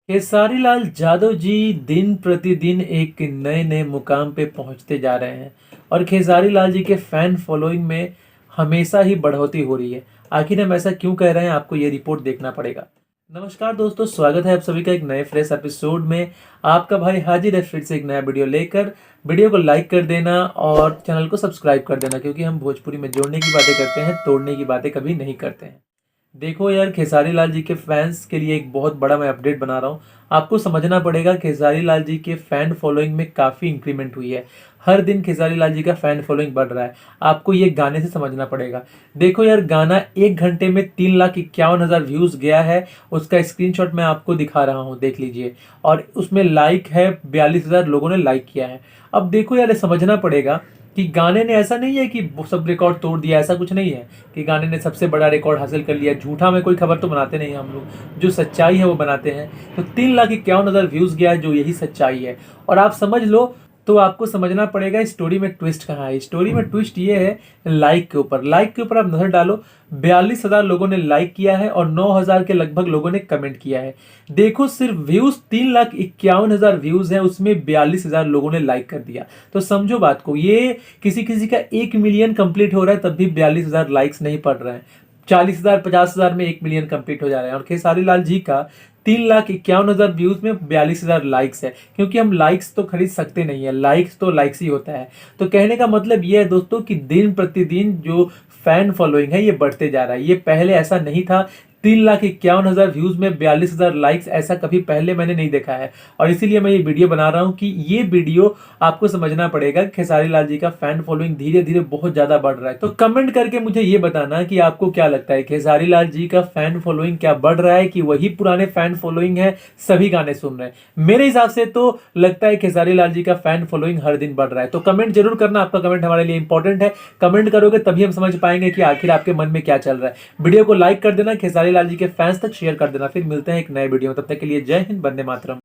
खेसारी लाल यादव जी दिन प्रतिदिन एक नए नए मुकाम पे पहुंचते जा रहे हैं और खेसारी लाल जी के फैन फॉलोइंग में हमेशा ही बढ़ोतरी हो रही है। आखिर हम ऐसा क्यों कह रहे हैं, आपको ये रिपोर्ट देखना पड़ेगा। नमस्कार दोस्तों, स्वागत है आप सभी का एक नए फ्रेश एपिसोड में। आपका भाई हाजिर है फिर से एक नया वीडियो लेकर। वीडियो को लाइक कर देना और चैनल को सब्सक्राइब कर देना, क्योंकि हम भोजपुरी में जोड़ने की बातें करते हैं, तोड़ने की बातें कभी नहीं करते हैं। देखो यार, खेसारी लाल जी के फैंस के लिए एक बहुत बड़ा मैं अपडेट बना रहा हूँ। आपको समझना पड़ेगा, खेसारी लाल जी के फैन फॉलोइंग में काफ़ी इंक्रीमेंट हुई है। हर दिन खेसारी लाल जी का फैन फॉलोइंग बढ़ रहा है। आपको ये गाने से समझना पड़ेगा। देखो यार, गाना 1 घंटे में 3,51,000 व्यूज़ गया है। उसका स्क्रीनशॉट मैं आपको दिखा रहा हूँ, देख लीजिए। और उसमें लाइक है, 42,000 लोगों ने लाइक किया है। अब देखो यार, ये समझना पड़ेगा कि गाने ने ऐसा नहीं है कि वो सब रिकॉर्ड तोड़ दिया, ऐसा कुछ नहीं है कि गाने ने सबसे बड़ा रिकॉर्ड हासिल कर लिया। झूठा में कोई खबर तो बनाते नहीं हम लोग, जो सच्चाई है वो बनाते हैं। तो 3,51,000 व्यूज़ गया है, जो यही सच्चाई है। और आप समझ लो, तो आपको समझना पड़ेगा स्टोरी में ट्विस्ट कहाँ है। स्टोरी में ट्विस्ट ये है, लाइक के ऊपर। लाइक के ऊपर आप नजर डालो, 42,000 लोगों ने लाइक किया है और 9,000 के लगभग लोगों ने कमेंट किया है। देखो, सिर्फ व्यूज 3,51,000 व्यूज है, उसमें 42,000 लोगों ने लाइक कर दिया। तो समझो बात को, ये किसी किसी का 1 मिलियन कंप्लीट हो रहा है, तब भी 42,000 लाइक्स नहीं पड़ रहे हैं। 40,000 50,000 में 1 मिलियन कंप्लीट हो जा रहे हैं। और खेसारी लाल जी का 3,51,000 व्यूज में 42,000 लाइक्स है, क्योंकि हम लाइक्स तो खरीद सकते नहीं है। लाइक्स तो लाइक्स ही होता है। तो कहने का मतलब ये है दोस्तों कि दिन प्रतिदिन जो फैन फॉलोइंग है ये बढ़ते जा रहा है। ये पहले ऐसा नहीं था। 3,51,000 व्यूज में 42,000 लाइक्स, ऐसा कभी पहले मैंने नहीं देखा है। और इसीलिए मैं ये वीडियो बना रहा हूँ कि ये वीडियो आपको समझना पड़ेगा। खेसारी लाल जी का फैन फॉलोइंग धीरे धीरे बहुत ज्यादा बढ़ रहा है। तो कमेंट करके मुझे ये बताना कि आपको क्या लगता है, खेसारी लाल जी का फैन फॉलोइंग क्या बढ़ रहा है कि वही पुराने फैन फॉलोइंग है, सभी गाने सुन रहे हैं। मेरे हिसाब से तो लगता है खेसारी लाल जी का फैन फॉलोइंग हर दिन बढ़ रहा है। तो कमेंट जरूर करना, आपका कमेंट हमारे लिए इंपॉर्टेंट है। कमेंट करोगे तभी हम समझ पाएंगे कि आखिर आपके मन में क्या चल रहा है। वीडियो को लाइक कर देना, खेसारी लाल जी के फैंस तक शेयर कर देना। फिर मिलते हैं एक नए वीडियो में, तब तक के लिए जय हिंद, वंदे मातरम।